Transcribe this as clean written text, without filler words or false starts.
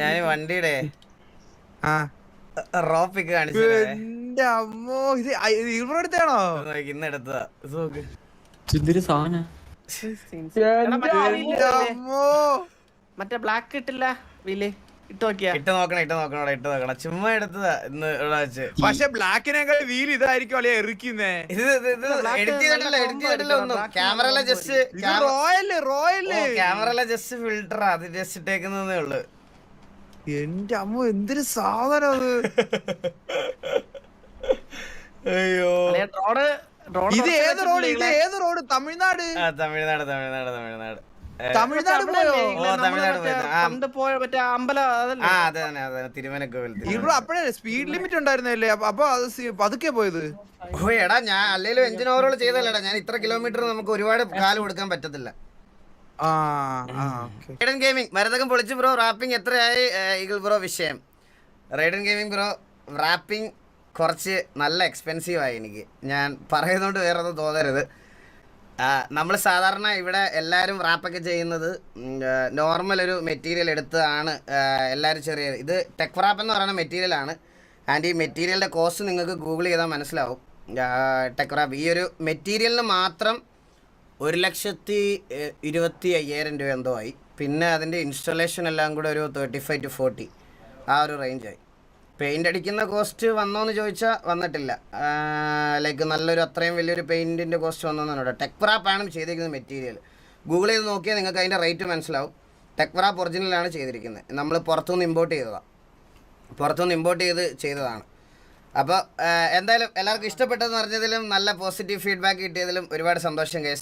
ഞാൻ വണ്ടിയുടെ ആ റോപ്പിക്ക് കാണിച്ചു എന്റെ അമ്മോ ഇത് ഇവിടെ എടുത്താണോ? ഇന്ന് എടുത്തതാ നോക്ക്. ഇതൊരു സാധനം എന്റെ അമ്മോ മറ്റേ ബ്ലാക്ക് ഇട്ടില്ല വീല് ഇട്ട് നോക്കിയാ ഇട്ട് നോക്കണം ചുമ്മാ എടുത്തതാ ഇന്ന് ഇവിടെ വെച്ച്. പക്ഷെ ബ്ലാക്കിനേക്കാൾ വീൽ ഇതായിരിക്കും അല്ലേ എറിക്കുന്നേ. ഇത് എഡിറ്റ് ചെയ്തിട്ടില്ല ഒന്നും. ക്യാമറയിലെ ജസ്റ്റ് റോയല് ക്യാമറയിലെ ജസ്റ്റ് ഫിൽറ്ററാ, അത് ജസ്റ്റ് ഇട്ടേക്കുന്നതേ ഉള്ളു. എന്റെ അമ്മ എന്തൊരു സാധനം അത്. അയ്യോ ഇത് ഏത് റോഡ്? തമിഴ്നാട് തമിഴ്നാട് പോയോ? പോയ മറ്റേ അമ്പലം അതല്ലേ? അതെ തിരുവനക്കോവിൽ. ഇവിടെ അപ്പഴേ സ്പീഡ് ലിമിറ്റ് ഉണ്ടായിരുന്നല്ലേ? അപ്പൊ അത് പതുക്കെ പോയത്. ഓ എടാ, ഞാൻ അല്ലേലും എഞ്ചിൻ ഓവറോൾ ചെയ്തല്ലേടാ. ഞാൻ ഇത്ര കിലോമീറ്റർ നമുക്ക് ഒരുപാട് കാലം കൊടുക്കാൻ പറ്റത്തില്ല. റൈഡൻ ഗെയിമിംഗ് മരതകം പൊളിച്ച് ബ്രോ. റാപ്പിംഗ് എത്രയായി ഈഗിൾ ബ്രോ? വിഷയം റൈഡൻ ഗെയിമിംഗ് ബ്രോ, റാപ്പിംഗ് കുറച്ച് നല്ല എക്സ്പെൻസീവ് ആയി എനിക്ക്. ഞാൻ പറയുന്നതുകൊണ്ട് വേറെ ഒന്നും തോന്നരുത്. നമ്മൾ സാധാരണ ഇവിടെ എല്ലാവരും റാപ്പൊക്കെ ചെയ്യുന്നത് നോർമൽ ഒരു മെറ്റീരിയൽ എടുത്താണ് എല്ലാവരും ചെറിയ. ഇത് ടെക് റാപ്പ് എന്ന് പറയുന്ന മെറ്റീരിയലാണ്. ആൻഡ് ഈ മെറ്റീരിയലിൻ്റെ കോസ്റ്റ് നിങ്ങൾക്ക് ഗൂഗിൾ ചെയ്താൽ മനസ്സിലാവും. ടെക് റാപ്പ് ഈ ഒരു മെറ്റീരിയലിന് മാത്രം 1,25,000 രൂപ എന്തോ ആയി. പിന്നെ അതിൻ്റെ ഇൻസ്റ്റലേഷൻ എല്ലാം കൂടെ ഒരു 35 to 40 ആ ഒരു റേഞ്ചായി. പെയിൻ്റ് അടിക്കുന്ന കോസ്റ്റ് വന്നോന്ന് ചോദിച്ചാൽ വന്നിട്ടില്ല. ലൈക്ക് നല്ലൊരു അത്രയും വലിയൊരു പെയിൻറ്റിൻ്റെ കോസ്റ്റ് വന്നോന്നുണ്ട്. ടെക് റാപ്പാണ് ചെയ്തിരിക്കുന്ന മെറ്റീരിയൽ. ഗൂഗിൾ ചെയ്ത് നോക്കിയാൽ നിങ്ങൾക്ക് അതിൻ്റെ റേറ്റ് മനസ്സിലാവും. ടെക് റാപ്പ് ഒറിജിനലാണ് ചെയ്തിരിക്കുന്നത്. നമ്മൾ പുറത്തുനിന്ന് ഇമ്പോർട്ട് ചെയ്തതാണ്. അപ്പോൾ എന്തായാലും എല്ലാവർക്കും ഇഷ്ടപ്പെട്ടതെന്ന് പറഞ്ഞതിലും നല്ല പോസിറ്റീവ് ഫീഡ്ബാക്ക് കിട്ടിയതിലും ഒരുപാട് സന്തോഷം ഗൈസ്.